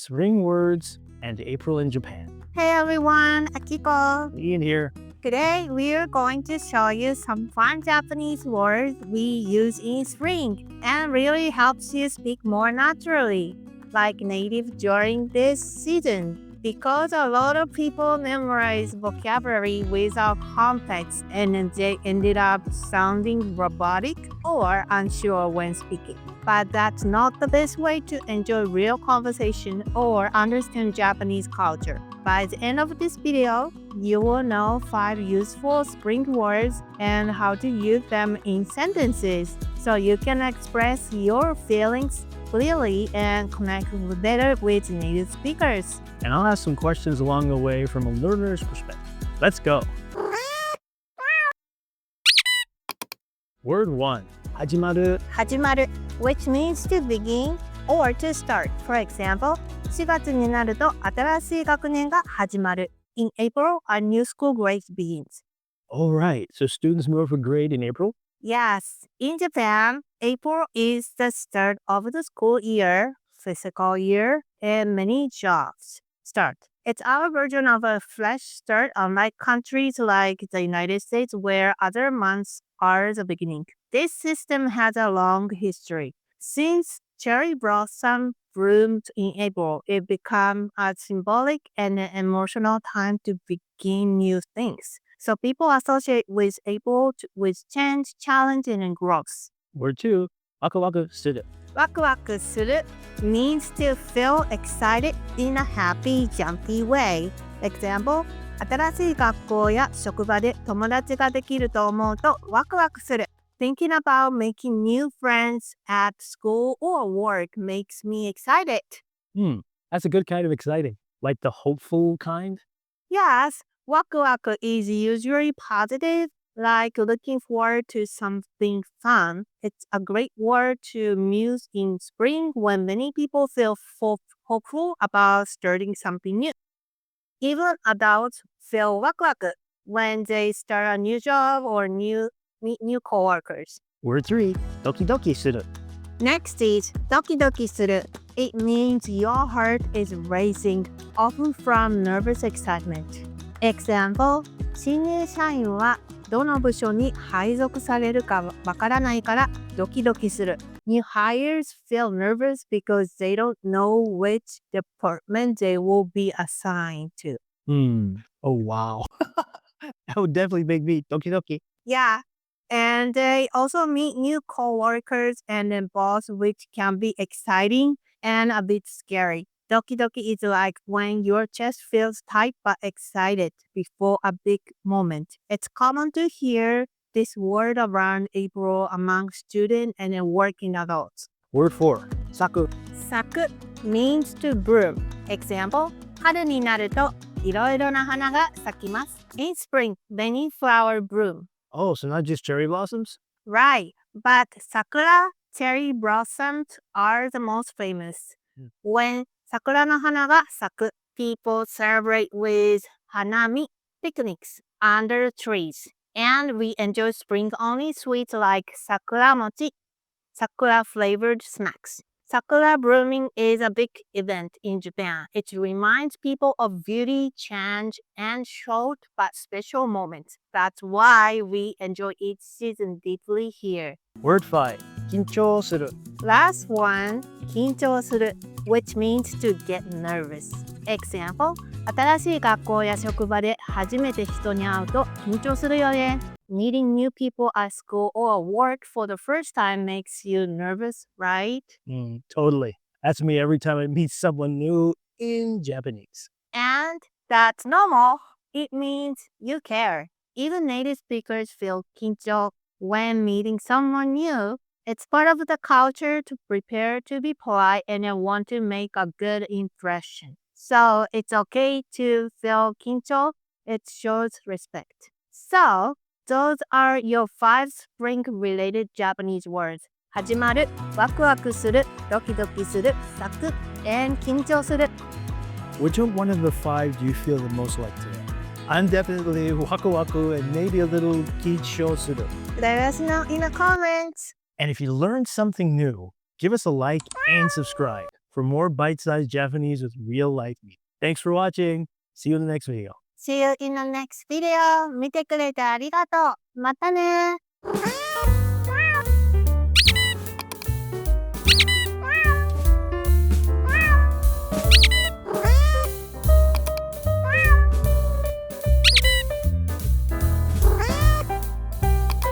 Spring words and April in Japan. Hey everyone, Akiko. Ian here. Today we're going to show you some fun Japanese words we use in spring and really helps you speak more naturally, like native during this season. Because a lot of people memorize vocabulary without context and they ended up sounding robotic or unsure when speaking. But that's not the best way to enjoy real conversation or understand Japanese culture. By the end of this video, you will know 5 useful spring words and how to use them in sentences so you can express your feelings clearly and connect better with native speakers. And I'll ask some questions along the way from a learner's perspective. Let's go. Word 1. Hajimaru. hajimaru, which means to begin or to start. For example, 4月になると新しい学年が始まる. In April, a new school grade begins. All right. So students move a grade in April? Yes, in Japan, April is the start of the school year, physical year, and many jobs start. It's our version of a fresh start, unlike countries like the United States where other months are the beginning. This system has a long history. Since cherry blossom bloomed in April, it became a symbolic and an emotional time to begin new things. So people associate with April with change, challenge, and growth. Word 2. Wakuwaku suru. Wakuwaku suru means to feel excited in a happy, jumpy way. Example, 新しい学校や職場で友達ができると思うとワクワクする. Thinking about making new friends at school or work makes me excited. That's a good kind of exciting. Like the hopeful kind? Yes, wakuwaku is usually positive, like looking forward to something fun. It's a great word to use in spring when many people feel hopeful about starting something new. Even adults feel wakuwaku when they start a new job or meet new coworkers. Word 3. Dokidoki suru. Next is dokidoki suru. It means your heart is racing, often from nervous excitement. Example, 新入社員はどの部署に配属されるかわからないからドキドキする. New hires feel nervous because they don't know which department they will be assigned to. Oh, wow. That would definitely make me dokidoki. Yeah, and they also meet new coworkers and then boss, which can be exciting and a bit scary. Dokidoki is like when your chest feels tight but excited before a big moment. It's common to hear this word around April among students and working adults. Word 4. Saku. Saku means to bloom. Example, 春になるといろいろな花が咲きます. In spring, many flowers bloom. Oh, so not just cherry blossoms? Right, but sakura, cherry blossoms are the most famous. When sakura no hana ga saku, people celebrate with hanami, picnics under trees. And we enjoy spring-only sweets like sakura mochi, sakura-flavored snacks. Sakura blooming is a big event in Japan. It reminds people of beauty, change, and short but special moments. That's why we enjoy each season deeply here. Word 5. Kinchu suru. Last one, kinchu suru, which means to get nervous. Example, 新しい学校や職場で初めて人に会うと緊張するよね. Meeting new people at school or work for the first time makes you nervous, right? Totally. That's me every time I meet someone new in Japanese. And that's normal. It means you care. Even native speakers feel kincho when meeting someone new. It's part of the culture to prepare to be polite and want to make a good impression. So it's okay to feel kincho. It shows respect. So those are your 5 spring-related Japanese words. hajimaru, wakuwaku suru, dokidoki suru, saku, and kincho suru. Which one of the 5 do you feel the most like today? I'm definitely wakuwaku and maybe a little kinchu suru. Let us know in the comments. And if you learned something new, give us a like and subscribe. for more bite-sized Japanese with real-life meaning. Thanks for watching. See you in the next video. See you in the next video. 見てくれてありがとう。またね。